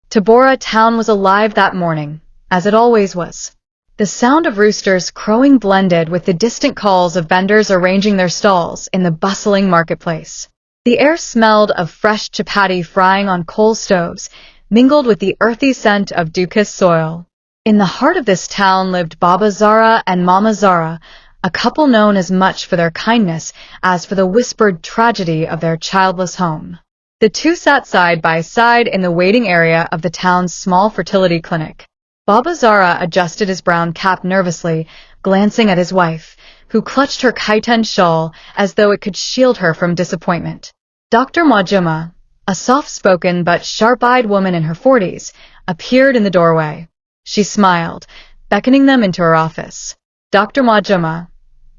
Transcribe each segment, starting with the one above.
Tabora town was alive that morning, as it always was. The sound of roosters crowing blended with the distant calls of vendors arranging their stalls in the bustling marketplace. The air smelled of fresh chapati frying on coal stoves, mingled with the earthy scent of Dukas soil. In the heart of this town lived Baba Zara and Mama Zara, a couple known as much for their kindness as for the whispered tragedy of their childless home. The two sat side by side in the waiting area of the town's small fertility clinic. Baba Zara adjusted his brown cap nervously, glancing at his wife, who clutched her chiton shawl as though it could shield her from disappointment. Dr. Juma, a soft-spoken but sharp-eyed woman in her 40s, appeared in the doorway. She smiled, beckoning them into her office. Dr. Juma,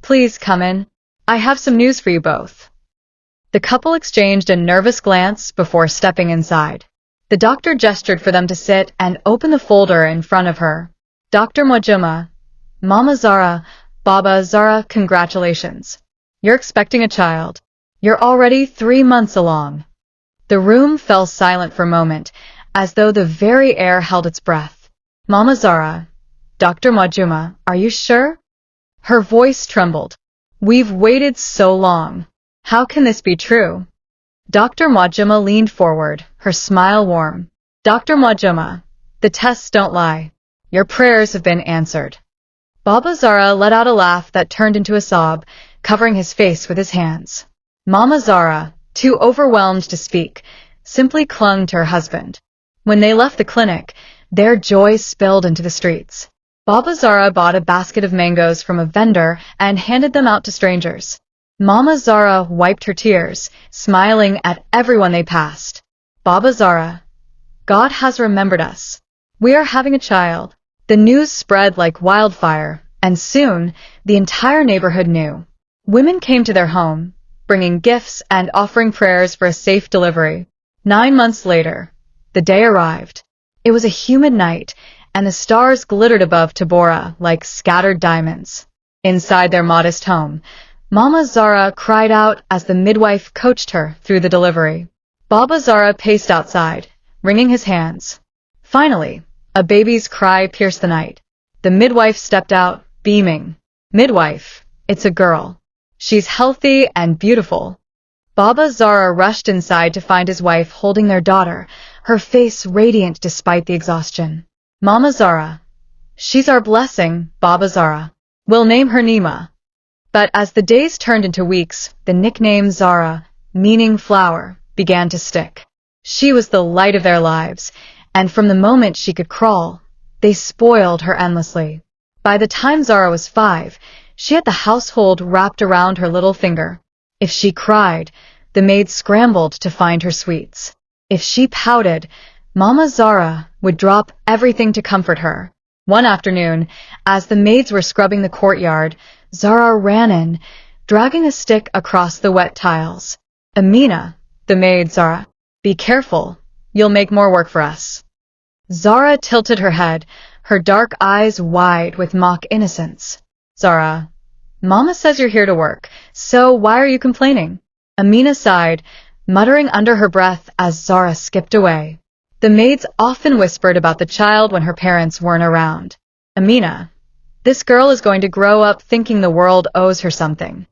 please come in. I have some news for you both. The couple exchanged a nervous glance before stepping inside. The doctor gestured for them to sit and open the folder in front of her. Dr. Juma, Mama Zara, Baba Zara, congratulations. You're expecting a child. You're already 3 months along. The room fell silent for a moment, as though the very air held its breath. Mama Zara, Dr. Juma, are you sure? Her voice trembled. We've waited so long. How can this be true? Dr. Juma leaned forward, her smile warm. Dr. Juma, the tests don't lie. Your prayers have been answered. Baba Zara let out a laugh that turned into a sob, covering his face with his hands. Mama Zara, too overwhelmed to speak, simply clung to her husband. When they left the clinic, their joy spilled into the streets. Baba Zara bought a basket of mangoes from a vendor and handed them out to strangers. Mama Zara wiped her tears, smiling at everyone they passed. Baba Zara, God has remembered us. We are having a child. The news spread like wildfire, and soon, the entire neighborhood knew. Women came to their home, bringing gifts and offering prayers for a safe delivery. 9 months later, the day arrived. It was a humid night, and the stars glittered above Tabora like scattered diamonds. Inside their modest home, Mama Zara cried out as the midwife coached her through the delivery. Baba Zara paced outside, wringing his hands. Finally, a baby's cry pierced the night. The midwife stepped out, beaming. Midwife, it's a girl. She's healthy and beautiful. Baba Zara rushed inside to find his wife holding their daughter, her face radiant despite the exhaustion. Mama Zara. She's our blessing, Baba Zara. We'll name her Nima. But as the days turned into weeks, the nickname Zara, meaning flower, began to stick. She was the light of their lives, and from the moment she could crawl, they spoiled her endlessly. By the time Zara was 5, she had the household wrapped around her little finger. If she cried, the maids scrambled to find her sweets. If she pouted, Mama Zara would drop everything to comfort her. One afternoon, as the maids were scrubbing the courtyard, Zara ran in, dragging a stick across the wet tiles. Amina, the maid, Zara, be careful, you'll make more work for us. Zara tilted her head, her dark eyes wide with mock innocence. Zara, Mama says you're here to work, so why are you complaining? Amina sighed, muttering under her breath as Zara skipped away. The maids often whispered about the child when her parents weren't around. Amina, this girl is going to grow up thinking the world owes her something.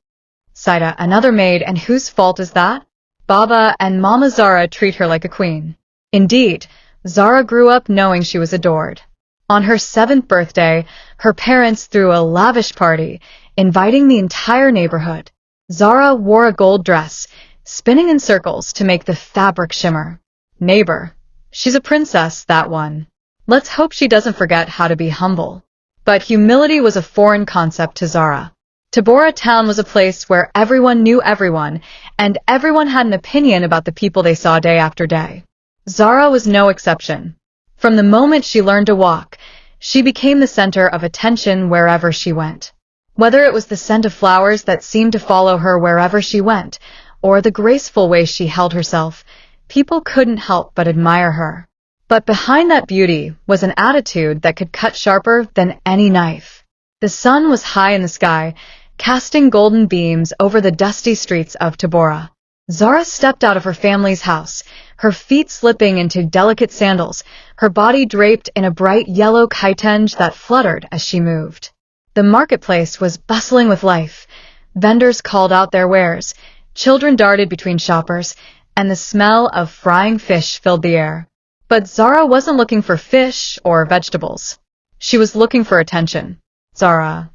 Saida, another maid, and whose fault is that? Baba and Mama Zara treat her like a queen. Indeed, Zara grew up knowing she was adored. On her 7th birthday, her parents threw a lavish party, inviting the entire neighborhood. Zara wore a gold dress, spinning in circles to make the fabric shimmer. Neighbor, she's a princess, that one. Let's hope she doesn't forget how to be humble. But humility was a foreign concept to Zara. Tabora town was a place where everyone knew everyone, and everyone had an opinion about the people they saw day after day. Zara was no exception. From the moment she learned to walk, she became the center of attention wherever she went. Whether it was the scent of flowers that seemed to follow her wherever she went, or the graceful way she held herself, people couldn't help but admire her. But behind that beauty was an attitude that could cut sharper than any knife. The sun was high in the sky, casting golden beams over the dusty streets of Tabora. Zara stepped out of her family's house, her feet slipping into delicate sandals, her body draped in a bright yellow kitenge that fluttered as she moved. The marketplace was bustling with life. Vendors called out their wares, children darted between shoppers, and the smell of frying fish filled the air. But Zara wasn't looking for fish or vegetables. She was looking for attention. Zara,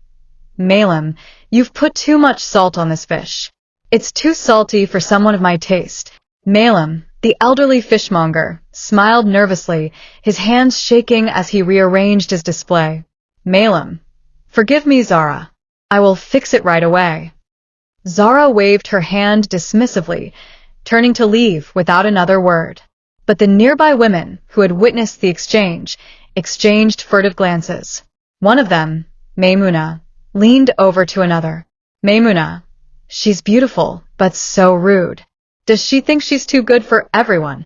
Malem, you've put too much salt on this fish. It's too salty for someone of my taste. Malem, the elderly fishmonger, smiled nervously, his hands shaking as he rearranged his display. Malem, forgive me, Zara. I will fix it right away. Zara waved her hand dismissively, turning to leave without another word. But the nearby women, who had witnessed the exchange, exchanged furtive glances. One of them, Maimuna, leaned over to another. Maimuna, she's beautiful, but so rude. Does she think she's too good for everyone?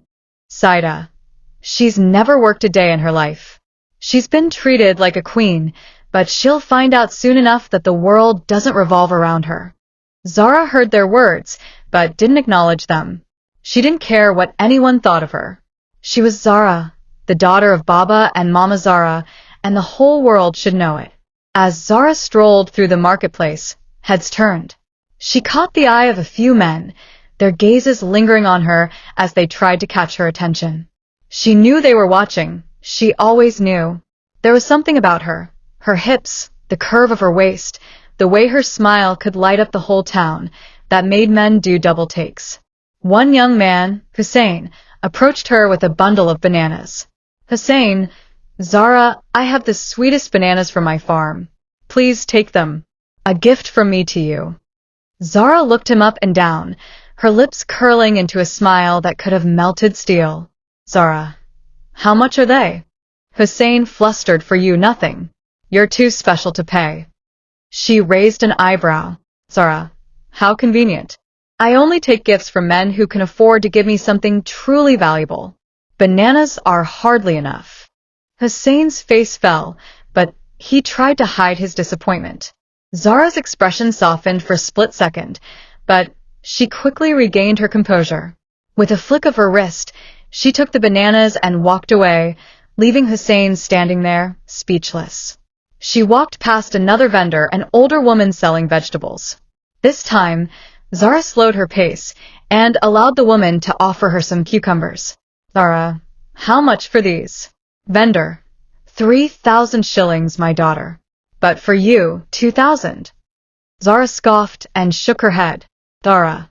Saida, she's never worked a day in her life. She's been treated like a queen, but she'll find out soon enough that the world doesn't revolve around her. Zara heard their words, but didn't acknowledge them. She didn't care what anyone thought of her. She was Zara, the daughter of Baba and Mama Zara, and the whole world should know it. As Zara strolled through the marketplace, heads turned. She caught the eye of a few men, their gazes lingering on her as they tried to catch her attention. She knew they were watching. She always knew. There was something about her, her hips, the curve of her waist, the way her smile could light up the whole town, that made men do double takes. One young man, Hussein, approached her with a bundle of bananas. Hussein, Zara, I have the sweetest bananas from my farm. Please take them. A gift from me to you. Zara looked him up and down, her lips curling into a smile that could have melted steel. Zara, how much are they? Hussein flustered. For you, nothing. You're too special to pay. She raised an eyebrow. Zara, how convenient. I only take gifts from men who can afford to give me something truly valuable. Bananas are hardly enough. Hussein's face fell, but he tried to hide his disappointment. Zara's expression softened for a split second, but she quickly regained her composure. With a flick of her wrist, she took the bananas and walked away, leaving Hussein standing there, speechless. She walked past another vendor, an older woman selling vegetables. This time, Zara slowed her pace and allowed the woman to offer her some cucumbers. Zara, how much for these? Vendor, 3,000 shillings, my daughter. But for you, 2,000. Zara scoffed and shook her head. Zara,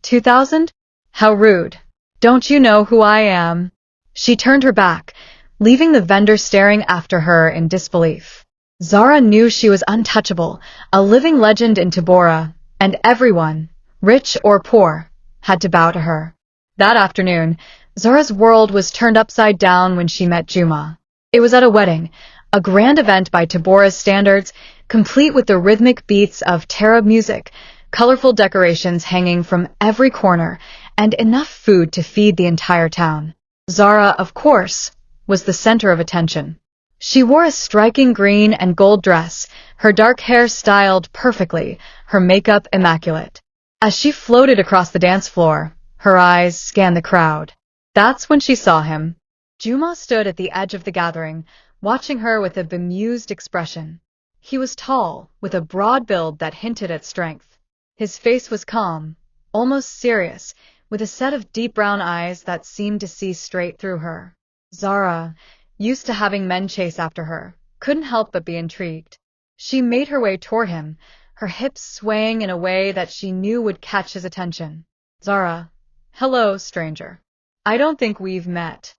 2,000? How rude. Don't you know who I am? She turned her back, leaving the vendor staring after her in disbelief. Zara knew she was untouchable, a living legend in Tabora, and everyone, rich or poor, had to bow to her. That afternoon, Zara's world was turned upside down when she met Juma. It was at a wedding, a grand event by Tabora's standards, complete with the rhythmic beats of tarab music, colorful decorations hanging from every corner, and enough food to feed the entire town. Zara, of course, was the center of attention. She wore a striking green and gold dress, her dark hair styled perfectly, her makeup immaculate. As she floated across the dance floor, her eyes scanned the crowd. That's when she saw him. Juma stood at the edge of the gathering, watching her with a bemused expression. He was tall, with a broad build that hinted at strength. His face was calm, almost serious, with a set of deep brown eyes that seemed to see straight through her. Zara, used to having men chase after her, couldn't help but be intrigued. She made her way toward him, her hips swaying in a way that she knew would catch his attention. Zara, hello, stranger. I don't think we've met.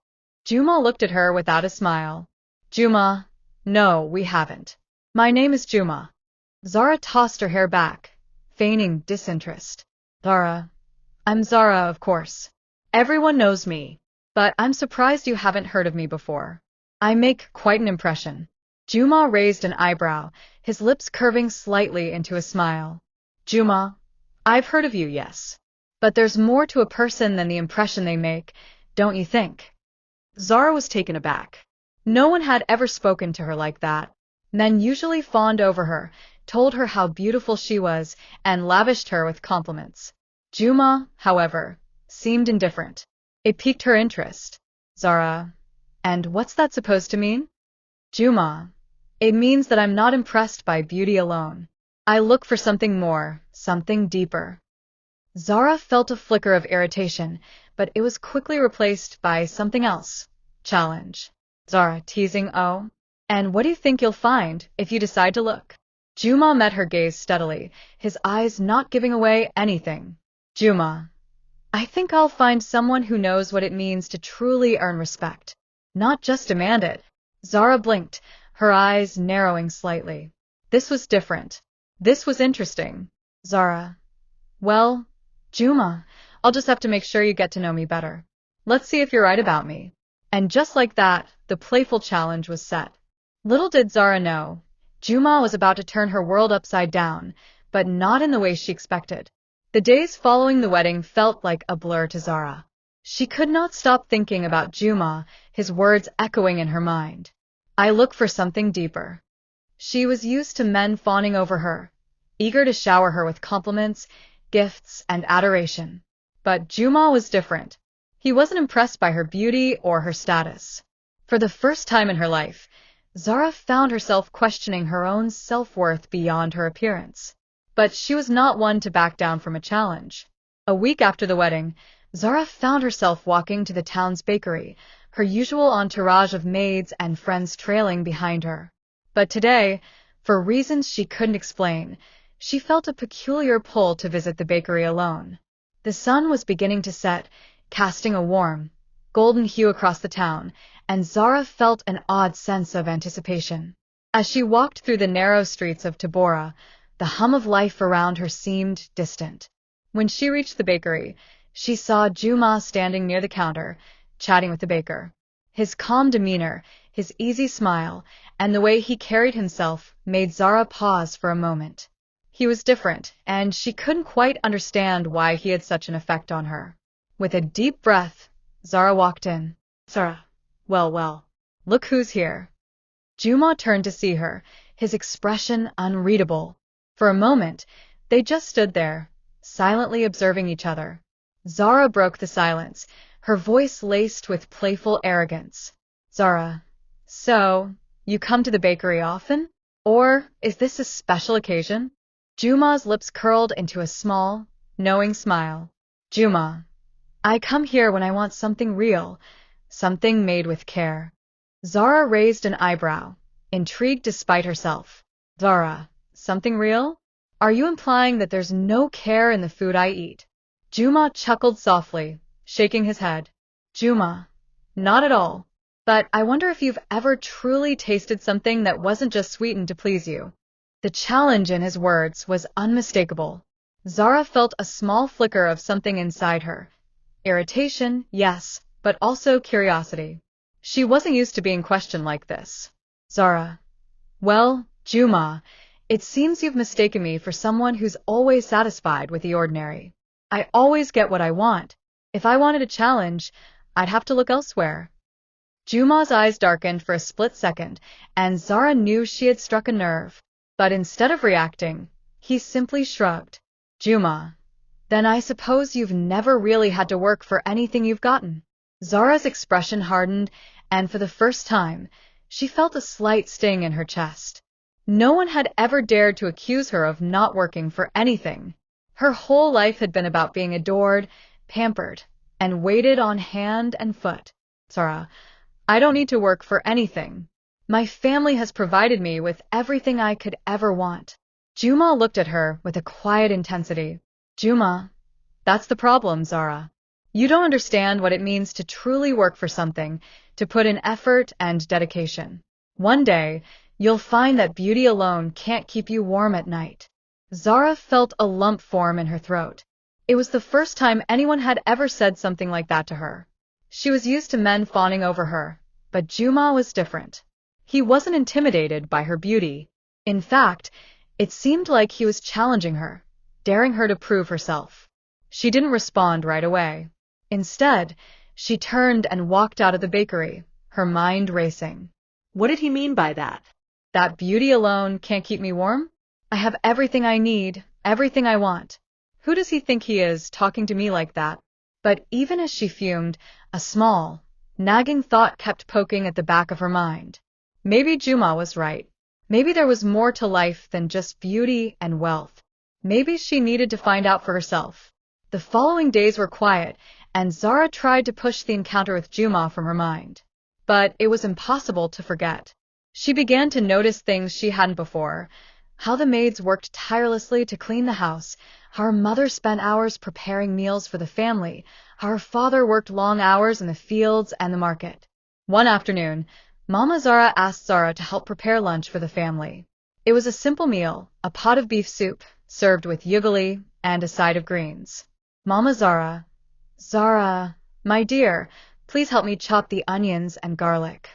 Juma looked at her without a smile. Juma, no, we haven't. My name is Juma. Zara tossed her hair back, feigning disinterest. Zara, I'm Zara, of course. Everyone knows me, but I'm surprised you haven't heard of me before. I make quite an impression. Juma raised an eyebrow, his lips curving slightly into a smile. Juma, I've heard of you, yes. But there's more to a person than the impression they make, don't you think? Zara was taken aback. No one had ever spoken to her like that. Men usually fawned over her, told her how beautiful she was, and lavished her with compliments. Juma, however, seemed indifferent. It piqued her interest. Zara, and what's that supposed to mean? Juma, it means that I'm not impressed by beauty alone. I look for something more, something deeper. Zara felt a flicker of irritation, but it was quickly replaced by something else. Challenge. Zara, teasing, oh? And what do you think you'll find if you decide to look? Juma met her gaze steadily, his eyes not giving away anything. Juma, I think I'll find someone who knows what it means to truly earn respect, not just demand it. Zara blinked, her eyes narrowing slightly. This was different. This was interesting. Zara, well, Juma, I'll just have to make sure you get to know me better. Let's see if you're right about me. And just like that, the playful challenge was set. Little did Zara know, Juma was about to turn her world upside down, but not in the way she expected. The days following the wedding felt like a blur to Zara. She could not stop thinking about Juma, his words echoing in her mind. I look for something deeper. She was used to men fawning over her, eager to shower her with compliments, gifts, and adoration. But Juma was different. He wasn't impressed by her beauty or her status. For the first time in her life, Zara found herself questioning her own self-worth beyond her appearance. But she was not one to back down from a challenge. A week after the wedding, Zara found herself walking to the town's bakery, her usual entourage of maids and friends trailing behind her. But today, for reasons she couldn't explain, she felt a peculiar pull to visit the bakery alone. The sun was beginning to set, casting a warm, golden hue across the town, and Zara felt an odd sense of anticipation. As she walked through the narrow streets of Tabora, the hum of life around her seemed distant. When she reached the bakery, she saw Juma standing near the counter, chatting with the baker. His calm demeanor, his easy smile, and the way he carried himself made Zara pause for a moment. He was different, and she couldn't quite understand why he had such an effect on her. With a deep breath, Zara walked in. Zara, well, look who's here. Juma turned to see her, his expression unreadable. For a moment, they just stood there, silently observing each other. Zara broke the silence, her voice laced with playful arrogance. Zara, so, you come to the bakery often? Or is this a special occasion? Juma's lips curled into a small, knowing smile. Juma, I come here when I want something real, something made with care. Zara raised an eyebrow, intrigued despite herself. Zara, something real? Are you implying that there's no care in the food I eat? Juma chuckled softly, shaking his head. Juma, not at all. But I wonder if you've ever truly tasted something that wasn't just sweetened to please you. The challenge in his words was unmistakable. Zara felt a small flicker of something inside her. Irritation, yes, but also curiosity. She wasn't used to being questioned like this. Zara, well, Juma, it seems you've mistaken me for someone who's always satisfied with the ordinary. I always get what I want. If I wanted a challenge, I'd have to look elsewhere. Juma's eyes darkened for a split second, and Zara knew she had struck a nerve. But instead of reacting, he simply shrugged. Juma, then I suppose you've never really had to work for anything you've gotten. Zara's expression hardened, and for the first time, she felt a slight sting in her chest. No one had ever dared to accuse her of not working for anything. Her whole life had been about being adored, pampered, and waited on hand and foot. Zara, I don't need to work for anything. My family has provided me with everything I could ever want. Juma looked at her with a quiet intensity. Juma, that's the problem, Zara. You don't understand what it means to truly work for something, to put in effort and dedication. One day, you'll find that beauty alone can't keep you warm at night. Zara felt a lump form in her throat. It was the first time anyone had ever said something like that to her. She was used to men fawning over her, but Juma was different. He wasn't intimidated by her beauty. In fact, it seemed like he was challenging her, daring her to prove herself. She didn't respond right away. Instead, she turned and walked out of the bakery, her mind racing. What did he mean by that? That beauty alone can't keep me warm? I have everything I need, everything I want. Who does he think he is, talking to me like that? But even as she fumed, a small, nagging thought kept poking at the back of her mind. Maybe Juma was right. Maybe there was more to life than just beauty and wealth. Maybe she needed to find out for herself. The following days were quiet, and Zara tried to push the encounter with Juma from her mind. But it was impossible to forget. She began to notice things she hadn't before. How the maids worked tirelessly to clean the house, how her mother spent hours preparing meals for the family, how her father worked long hours in the fields and the market. One afternoon, Mama Zara asked Zara to help prepare lunch for the family. It was a simple meal, a pot of beef soup, served with ugali and a side of greens. Mama Zara, Zara, my dear, please help me chop the onions and garlic.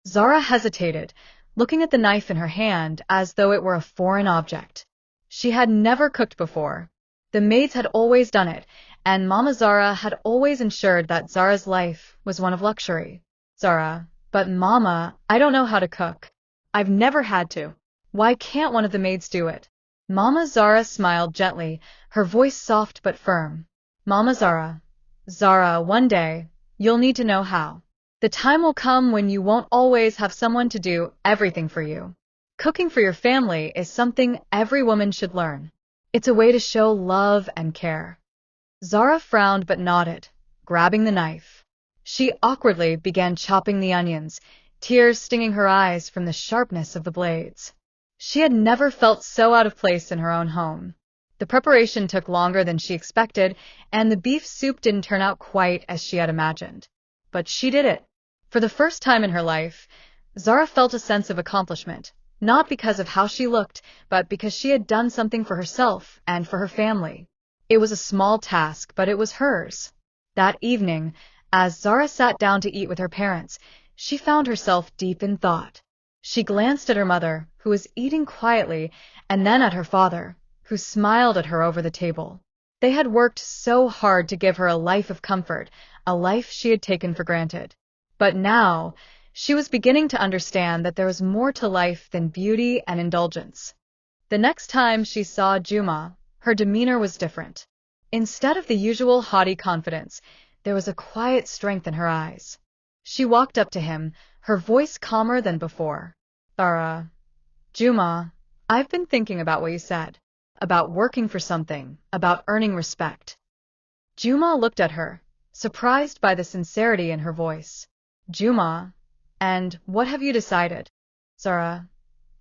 Zara hesitated, looking at the knife in her hand as though it were a foreign object. She had never cooked before. The maids had always done it, and Mama Zara had always ensured that Zara's life was one of luxury. Zara, but Mama, I don't know how to cook. I've never had to. Why can't one of the maids do it? Mama Zara smiled gently, her voice soft but firm. Mama Zara, Zara, one day, you'll need to know how. The time will come when you won't always have someone to do everything for you. Cooking for your family is something every woman should learn. It's a way to show love and care. Zara frowned but nodded, grabbing the knife. She awkwardly began chopping the onions, tears stinging her eyes from the sharpness of the blades. She had never felt so out of place in her own home. The preparation took longer than she expected, and the beef soup didn't turn out quite as she had imagined. But she did it. For the first time in her life, Zara felt a sense of accomplishment, not because of how she looked, but because she had done something for herself and for her family. It was a small task, but it was hers. That evening, as Zara sat down to eat with her parents, she found herself deep in thought. She glanced at her mother, who was eating quietly, and then at her father, who smiled at her over the table. They had worked so hard to give her a life of comfort, a life she had taken for granted. But now, she was beginning to understand that there was more to life than beauty and indulgence. The next time she saw Juma, her demeanor was different. Instead of the usual haughty confidence, there was a quiet strength in her eyes. She walked up to him, her voice calmer than before. Zara, Juma, I've been thinking about what you said. About working for something, about earning respect. Juma looked at her, surprised by the sincerity in her voice. Juma, and what have you decided? Zara,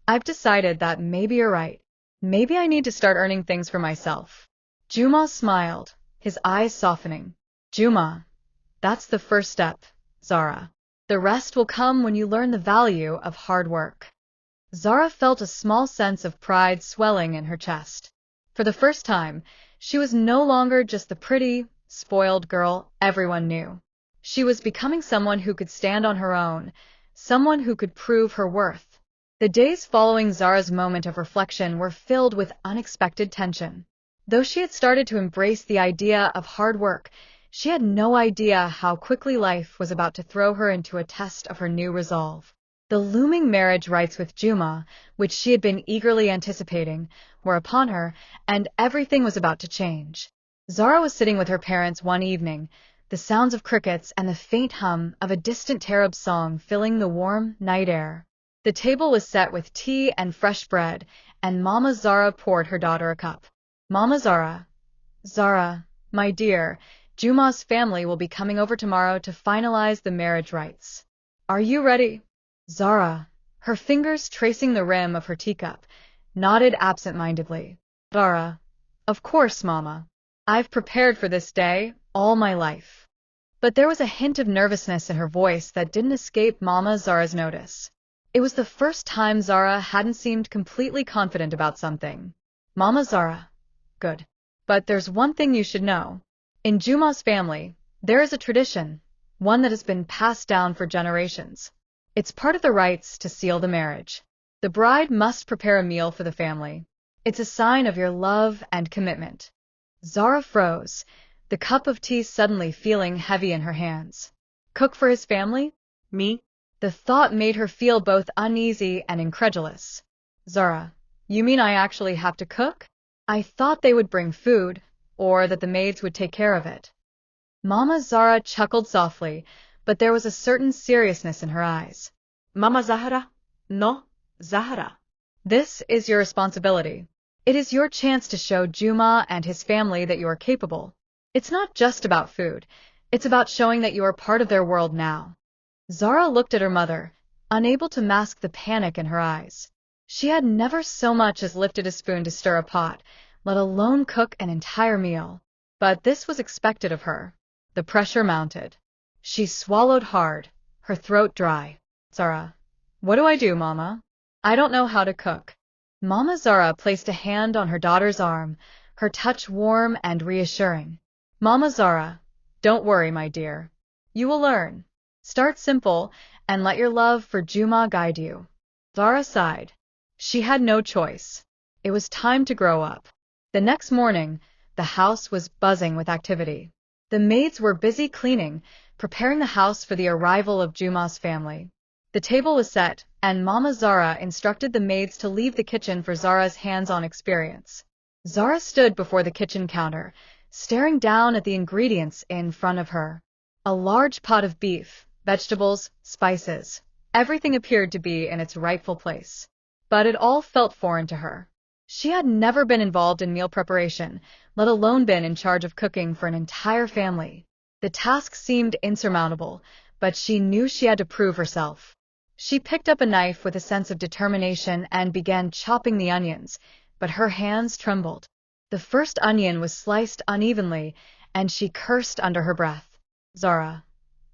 I've decided that maybe you're right. Maybe I need to start earning things for myself. Juma smiled, his eyes softening. Juma, that's the first step, Zara. The rest will come when you learn the value of hard work. Zara felt a small sense of pride swelling in her chest. For the first time, she was no longer just the pretty, spoiled girl everyone knew. She was becoming someone who could stand on her own, someone who could prove her worth. The days following Zara's moment of reflection were filled with unexpected tension. Though she had started to embrace the idea of hard work, she had no idea how quickly life was about to throw her into a test of her new resolve. The looming marriage rites with Juma, which she had been eagerly anticipating, were upon her, and everything was about to change. Zara was sitting with her parents one evening, the sounds of crickets and the faint hum of a distant Tarab song filling the warm night air. The table was set with tea and fresh bread, and Mama Zara poured her daughter a cup. Mama Zara, Zara, my dear, Juma's family will be coming over tomorrow to finalize the marriage rites. Are you ready? Zara, her fingers tracing the rim of her teacup, nodded absent-mindedly. Zara, of course, Mama. I've prepared for this day all my life. But there was a hint of nervousness in her voice that didn't escape Mama Zara's notice. It was the first time Zara hadn't seemed completely confident about something. Mama Zara, good. But there's one thing you should know. In Juma's family, there is a tradition, one that has been passed down for generations. It's part of the rites to seal the marriage. The bride must prepare a meal for the family. It's a sign of your love and commitment. Zara froze, the cup of tea suddenly feeling heavy in her hands. Cook for his family? Me? The thought made her feel both uneasy and incredulous. Zara, you mean I actually have to cook? I thought they would bring food, or that the maids would take care of it. Mama Zara chuckled softly, but there was a certain seriousness in her eyes. Mama Zahra? No, Zahra. This is your responsibility. It is your chance to show Juma and his family that you are capable. It's not just about food. It's about showing that you are part of their world now. Zara looked at her mother, unable to mask the panic in her eyes. She had never so much as lifted a spoon to stir a pot, let alone cook an entire meal. But this was expected of her. The pressure mounted. She swallowed hard, her throat dry. Zara, what do I do, Mama? I don't know how to cook. Mama Zara placed a hand on her daughter's arm, her touch warm and reassuring. Mama Zara, don't worry, my dear. You will learn. Start simple and let your love for Juma guide you. Zara sighed. She had no choice. It was time to grow up. The next morning, the house was buzzing with activity. The maids were busy cleaning, preparing the house for the arrival of Juma's family. The table was set, and Mama Zara instructed the maids to leave the kitchen for Zara's hands-on experience. Zara stood before the kitchen counter, staring down at the ingredients in front of her. A large pot of beef, vegetables, spices. Everything appeared to be in its rightful place. But it all felt foreign to her. She had never been involved in meal preparation, let alone been in charge of cooking for an entire family. The task seemed insurmountable, but she knew she had to prove herself. She picked up a knife with a sense of determination and began chopping the onions, but her hands trembled. The first onion was sliced unevenly, and she cursed under her breath. Zara,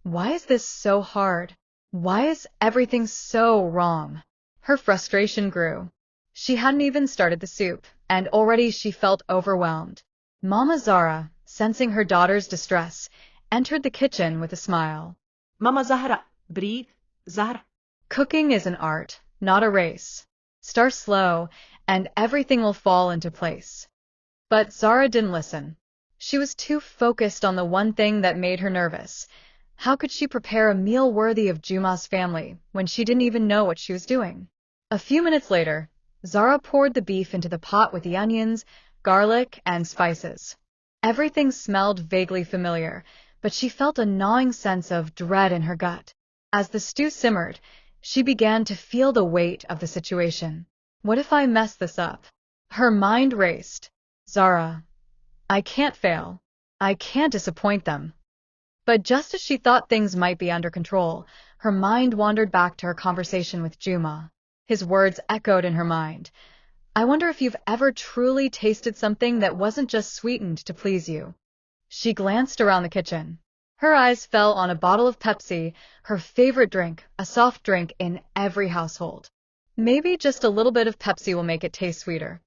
why is this so hard? Why is everything so wrong? Her frustration grew. She hadn't even started the soup, and already she felt overwhelmed. Mama Zara, sensing her daughter's distress, entered the kitchen with a smile. Mama Zahra, breathe, Zahra. Cooking is an art, not a race. Start slow, and everything will fall into place. But Zara didn't listen. She was too focused on the one thing that made her nervous. How could she prepare a meal worthy of Juma's family when she didn't even know what she was doing? A few minutes later, Zara poured the beef into the pot with the onions, garlic, and spices. Everything smelled vaguely familiar, but she felt a gnawing sense of dread in her gut. As the stew simmered, she began to feel the weight of the situation. What if I mess this up? Her mind raced. Zara, I can't fail. I can't disappoint them. But just as she thought things might be under control, her mind wandered back to her conversation with Juma. His words echoed in her mind. I wonder if you've ever truly tasted something that wasn't just sweetened to please you. She glanced around the kitchen. Her eyes fell on a bottle of Pepsi, her favorite drink, a soft drink in every household. Maybe just a little bit of Pepsi will make it taste sweeter.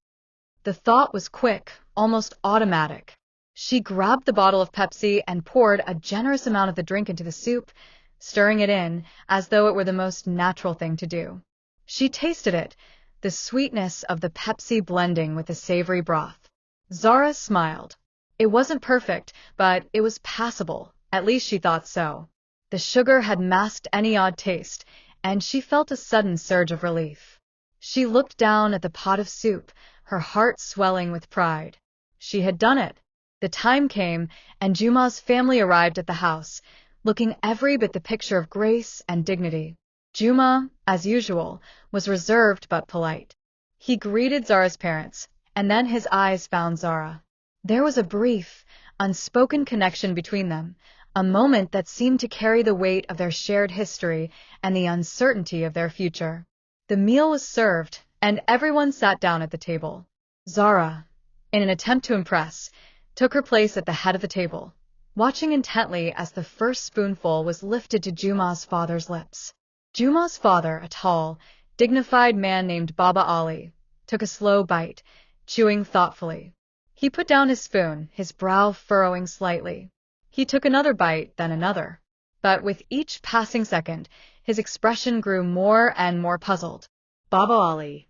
The thought was quick, almost automatic. She grabbed the bottle of Pepsi and poured a generous amount of the drink into the soup, stirring it in as though it were the most natural thing to do. She tasted it, the sweetness of the Pepsi blending with the savory broth. Zara smiled. It wasn't perfect, but it was passable. At least she thought so. The sugar had masked any odd taste, and she felt a sudden surge of relief. She looked down at the pot of soup, her heart swelling with pride. She had done it. The time came, and Juma's family arrived at the house, looking every bit the picture of grace and dignity. Juma, as usual, was reserved but polite. He greeted Zara's parents, and then his eyes found Zara. There was a brief, unspoken connection between them, a moment that seemed to carry the weight of their shared history and the uncertainty of their future. The meal was served, and everyone sat down at the table. Zara, in an attempt to impress, took her place at the head of the table, watching intently as the first spoonful was lifted to Juma's father's lips. Juma's father, a tall, dignified man named Baba Ali, took a slow bite, chewing thoughtfully. He put down his spoon, his brow furrowing slightly. He took another bite, then another. But with each passing second, his expression grew more and more puzzled. Baba Ali.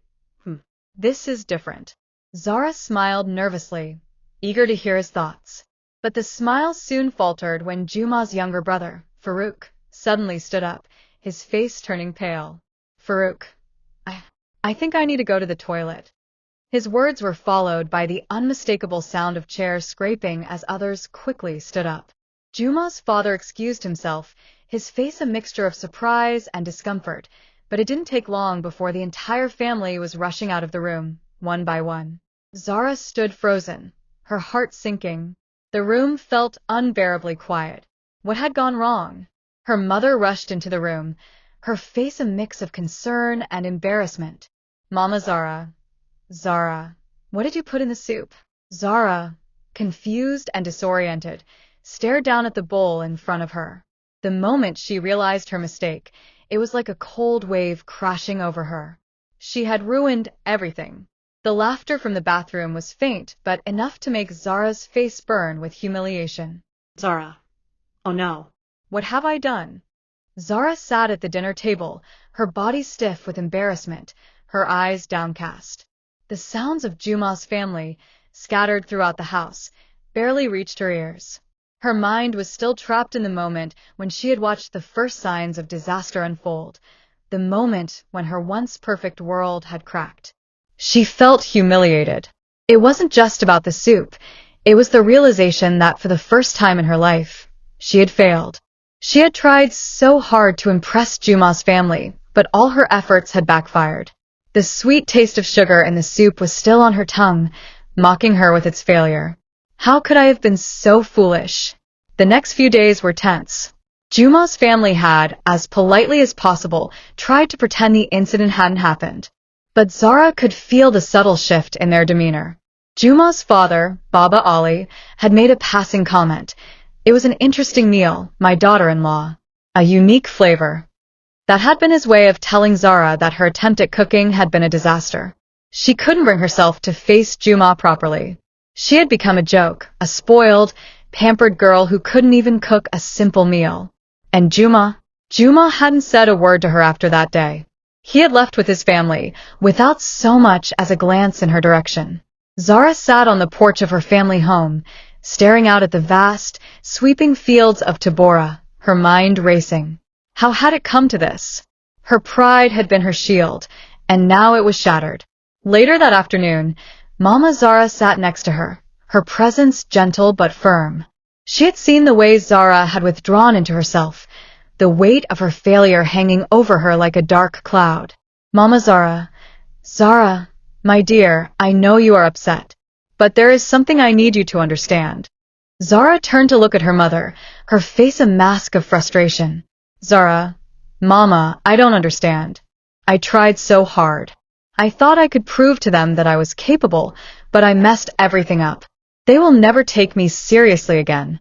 This is different. Zara smiled nervously, eager to hear his thoughts. But the smile soon faltered when Juma's younger brother, Farouk, suddenly stood up, his face turning pale. Farouk, I think I need to go to the toilet. His words were followed by the unmistakable sound of chairs scraping as others quickly stood up. Juma's father excused himself, his face a mixture of surprise and discomfort, but it didn't take long before the entire family was rushing out of the room, one by one. Zara stood frozen, her heart sinking. The room felt unbearably quiet. What had gone wrong? Her mother rushed into the room, her face a mix of concern and embarrassment. Mama Zara. Zara, what did you put in the soup? Zara, confused and disoriented, stared down at the bowl in front of her. The moment she realized her mistake, it was like a cold wave crashing over her. She had ruined everything. The laughter from the bathroom was faint, but enough to make Zara's face burn with humiliation. Zara. Oh no. What have I done? Zara sat at the dinner table, her body stiff with embarrassment, her eyes downcast. The sounds of Juma's family, scattered throughout the house, barely reached her ears. Her mind was still trapped in the moment when she had watched the first signs of disaster unfold, the moment when her once perfect world had cracked. She felt humiliated. It wasn't just about the soup. It was the realization that for the first time in her life, she had failed. She had tried so hard to impress Juma's family, but all her efforts had backfired. The sweet taste of sugar in the soup was still on her tongue, mocking her with its failure. How could I have been so foolish? The next few days were tense. Juma's family had, as politely as possible, tried to pretend the incident hadn't happened. But Zara could feel the subtle shift in their demeanor. Juma's father, Baba Ali, had made a passing comment. It was an interesting meal, my daughter-in-law. A unique flavor. That had been his way of telling Zara that her attempt at cooking had been a disaster. She couldn't bring herself to face Juma properly. She had become a joke, a spoiled, pampered girl who couldn't even cook a simple meal. And Juma hadn't said a word to her after that day. He had left with his family, without so much as a glance in her direction. Zara sat on the porch of her family home, staring out at the vast, sweeping fields of Tabora, her mind racing. How had it come to this? Her pride had been her shield, and now it was shattered. Later that afternoon, Mama Zara sat next to her, her presence gentle but firm. She had seen the way Zara had withdrawn into herself, the weight of her failure hanging over her like a dark cloud. Mama Zara, Zara, my dear, I know you are upset, but there is something I need you to understand. Zara turned to look at her mother, her face a mask of frustration. Zara, Mama, I don't understand. I tried so hard. I thought I could prove to them that I was capable, but I messed everything up. They will never take me seriously again.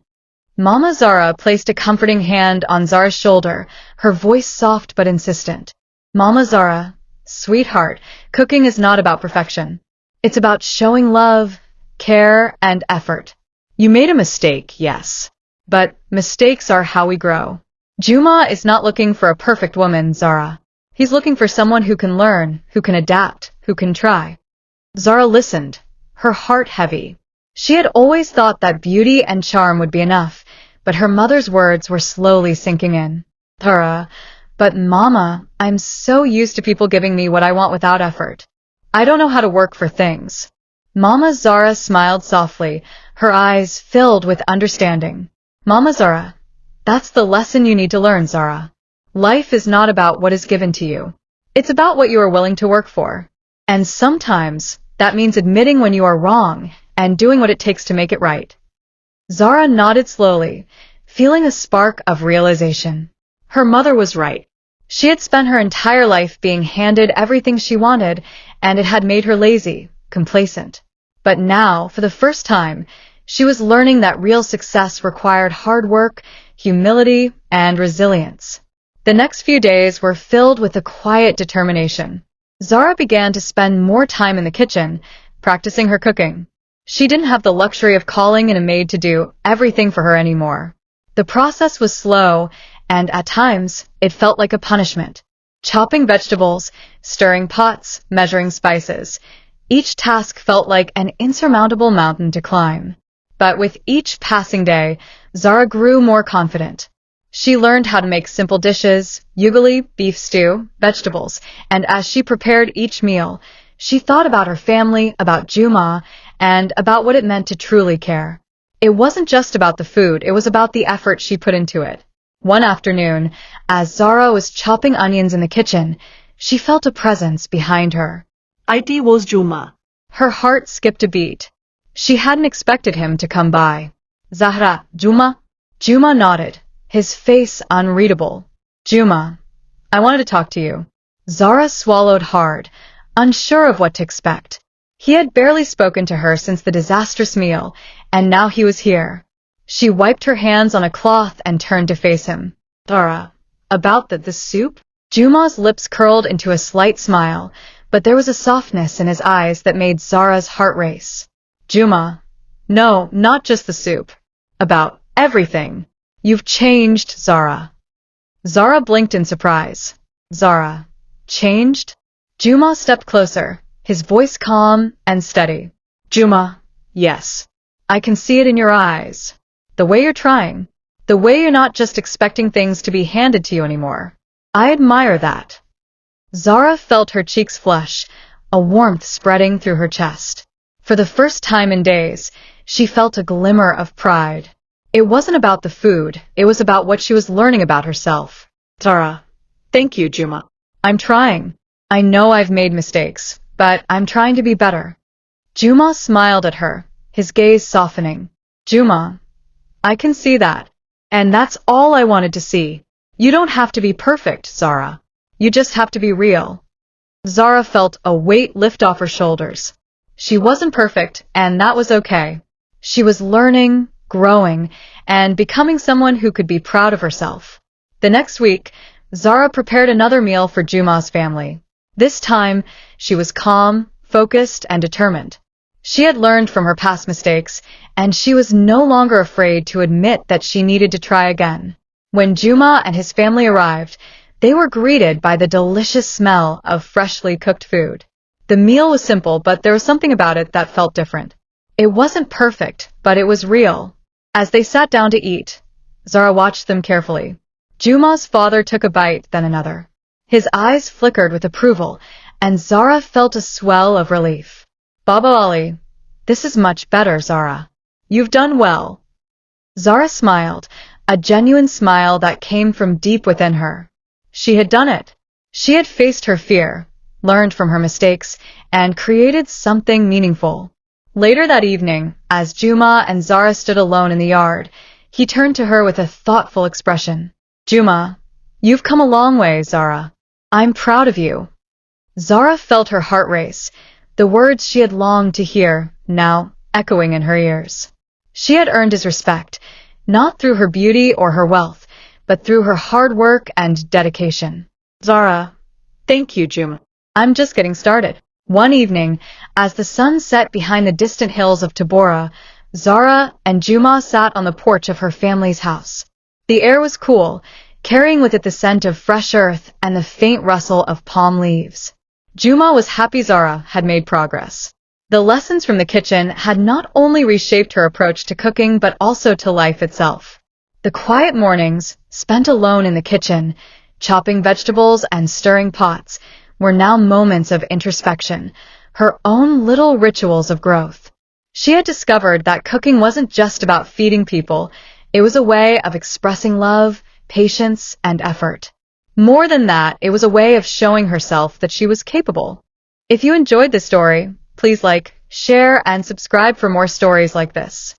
Mama Zara placed a comforting hand on Zara's shoulder, her voice soft but insistent. Mama Zara, sweetheart, cooking is not about perfection. It's about showing love, care, and effort. You made a mistake, yes. But mistakes are how we grow. Juma is not looking for a perfect woman, Zara. He's looking for someone who can learn, who can adapt, who can try. Zara listened, her heart heavy. She had always thought that beauty and charm would be enough, but her mother's words were slowly sinking in. Zara, but Mama, I'm so used to people giving me what I want without effort. I don't know how to work for things. Mama Zara smiled softly, her eyes filled with understanding. Mama Zara, that's the lesson you need to learn, Zara. Life is not about what is given to you. It's about what you are willing to work for. And sometimes, that means admitting when you are wrong and doing what it takes to make it right. Zara nodded slowly, feeling a spark of realization. Her mother was right. She had spent her entire life being handed everything she wanted, and it had made her lazy, complacent. But now, for the first time, she was learning that real success required hard work, humility, and resilience. The next few days were filled with a quiet determination. Zara began to spend more time in the kitchen, practicing her cooking. She didn't have the luxury of calling in a maid to do everything for her anymore. The process was slow, and at times, it felt like a punishment. Chopping vegetables, stirring pots, measuring spices. Each task felt like an insurmountable mountain to climb. But with each passing day, Zara grew more confident. She learned how to make simple dishes, ugali, beef stew, vegetables, and as she prepared each meal, She thought about her family, about Juma, and about what it meant to truly care. It wasn't just about the food, it was about the effort she put into it. One afternoon, as Zara was chopping onions in the kitchen, she felt a presence behind her. It was Juma. Her heart skipped a beat. She hadn't expected him to come by. Zahra, Juma? Juma nodded, his face unreadable. Juma, I wanted to talk to you. Zara swallowed hard, unsure of what to expect. He had barely spoken to her since the disastrous meal, and now he was here. She wiped her hands on a cloth and turned to face him. Zara, about the soup? Juma's lips curled into a slight smile, but there was a softness in his eyes that made Zara's heart race. Juma, no, not just the soup. About everything. You've changed, Zara. Zara blinked in surprise. Zara, changed? Juma stepped closer, his voice calm and steady. Juma, yes. I can see it in your eyes. The way you're trying. The way you're not just expecting things to be handed to you anymore. I admire that. Zara felt her cheeks flush, a warmth spreading through her chest. For the first time in days, she felt a glimmer of pride. It wasn't about the food, it was about what she was learning about herself. Zara, thank you, Juma. I'm trying. I know I've made mistakes, but I'm trying to be better. Juma smiled at her, his gaze softening. Juma, I can see that. And that's all I wanted to see. You don't have to be perfect, Zara. You just have to be real. Zara felt a weight lift off her shoulders. She wasn't perfect, and that was okay. She was learning, growing, and becoming someone who could be proud of herself. The next week, Zara prepared another meal for Juma's family. This time, she was calm, focused, and determined. She had learned from her past mistakes, and she was no longer afraid to admit that she needed to try again. When Juma and his family arrived, they were greeted by the delicious smell of freshly cooked food. The meal was simple, but there was something about it that felt different. It wasn't perfect, but it was real. As they sat down to eat, Zara watched them carefully. Juma's father took a bite, then another. His eyes flickered with approval, and Zara felt a swell of relief. Baba Ali, this is much better, Zara. You've done well. Zara smiled, a genuine smile that came from deep within her. She had done it. She had faced her fear, learned from her mistakes, and created something meaningful. Later that evening, as Juma and Zara stood alone in the yard, he turned to her with a thoughtful expression. Juma, you've come a long way, Zara. I'm proud of you. Zara felt her heart race, the words she had longed to hear, now echoing in her ears. She had earned his respect, not through her beauty or her wealth, but through her hard work and dedication. Zara, thank you, Juma. I'm just getting started. One evening, as the sun set behind the distant hills of Tabora, Zara and Juma sat on the porch of her family's house. The air was cool, carrying with it the scent of fresh earth and the faint rustle of palm leaves. Juma was happy Zara had made progress. The lessons from the kitchen had not only reshaped her approach to cooking but also to life itself. The quiet mornings, spent alone in the kitchen, chopping vegetables and stirring pots, were now moments of introspection, her own little rituals of growth. She had discovered that cooking wasn't just about feeding people, it was a way of expressing love, patience, and effort. More than that, it was a way of showing herself that she was capable. If you enjoyed this story, please like, share, and subscribe for more stories like this.